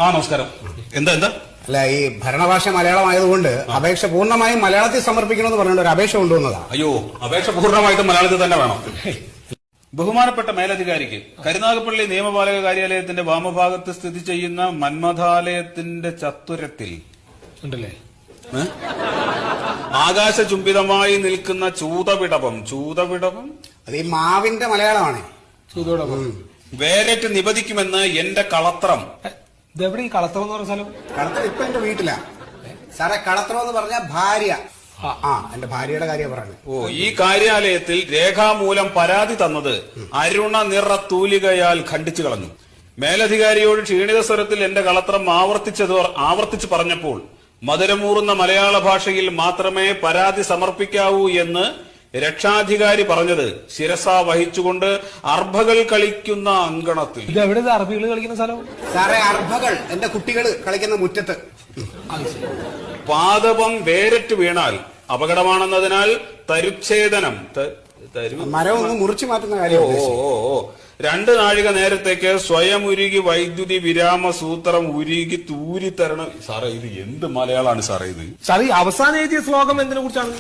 നമസ്കാരം. എന്താ അല്ല, ഈ ഭരണഭാഷ മലയാളമായതുകൊണ്ട് അപേക്ഷ പൂർണ്ണമായും മലയാളത്തിൽ സമർപ്പിക്കണമെന്ന് പറഞ്ഞുകൊണ്ട് ഒരു അപേക്ഷ കൊണ്ടുവന്നതാ. അയ്യോ, അപേക്ഷ പൂർണ്ണമായിട്ടും മലയാളത്തിൽ തന്നെ വേണം. ബഹുമാനപ്പെട്ട മേലധികാരിക്ക് കരുനാഗപ്പള്ളി നിയമപാലക കാര്യാലയത്തിന്റെ വാമഭാഗത്ത് സ്ഥിതി ചെയ്യുന്ന മന്മഥാലയത്തിന്റെ ചത്തുരത്തിൽ ഉണ്ടല്ലേ ആകാശചുംബിതമായി നിൽക്കുന്ന ചൂതപിടപം അത് ഈ മാവിന്റെ മലയാളമാണ്. ചൂതോടൊപ്പം വേരറ്റ് നിപതിക്കുമെന്ന് എന്റെ കളത്രം. ഇതെവിടെ ഈ കളത്രം എന്ന് പറഞ്ഞ സ്ഥലം? കളത്രം ഇപ്പൊ എന്റെ വീട്ടിലാ സാറേ. കളത്രം എന്ന് പറഞ്ഞ ഭാര്യ. എന്റെ ഭാര്യയുടെ കാര്യം പറയുന്നത്. ഈ കാര്യാലയത്തിൽ രേഖാമൂലം പരാതി തന്നത് അരുണ നിറ തൂലികയാൽ ഖണ്ഡിച്ചു കളഞ്ഞു. മേലധികാരിയോട് ക്ഷീണിത സ്വരത്തിൽ എന്റെ കളത്രം ആവർത്തിച്ചു പറഞ്ഞപ്പോൾ മധുരമൂറുന്ന മലയാള ഭാഷയിൽ മാത്രമേ പരാതി സമർപ്പിക്കാവൂ എന്ന് രക്ഷാധികാരി പറഞ്ഞത് ശിരസാ വഹിച്ചുകൊണ്ട് അർഭകൾ കളിക്കുന്ന അങ്കണത്തിൽ. ഇതെവിടെ അർഭകൾ കളിക്കുന്ന സ്ഥലം സാറേ? അർഭകൾ എന്റെ കുട്ടികൾ കളിക്കുന്ന മുറ്റത്ത്. പാദപം വേരറ്റ് വീണാൽ അപകടമാണെന്നതിനാൽ തരുച്ഛേദനം മരം ഒന്ന് മുറിച്ചു മാറ്റുന്ന കാര്യം. 2 നാഴിക നേരത്തേക്ക് സ്വയം ഉരുകി വൈദ്യുതി വിരാമ സൂത്രം ഉരുകി തൂരിത്തരണം. സാറേ, ഇത് എന്ത് മലയാളമാണ് സാറേ ഇത്? സാർ, ഈ അവസാനം എഴുതിയ ശ്ലോകം എന്തിനെ കുറിച്ചാണ്?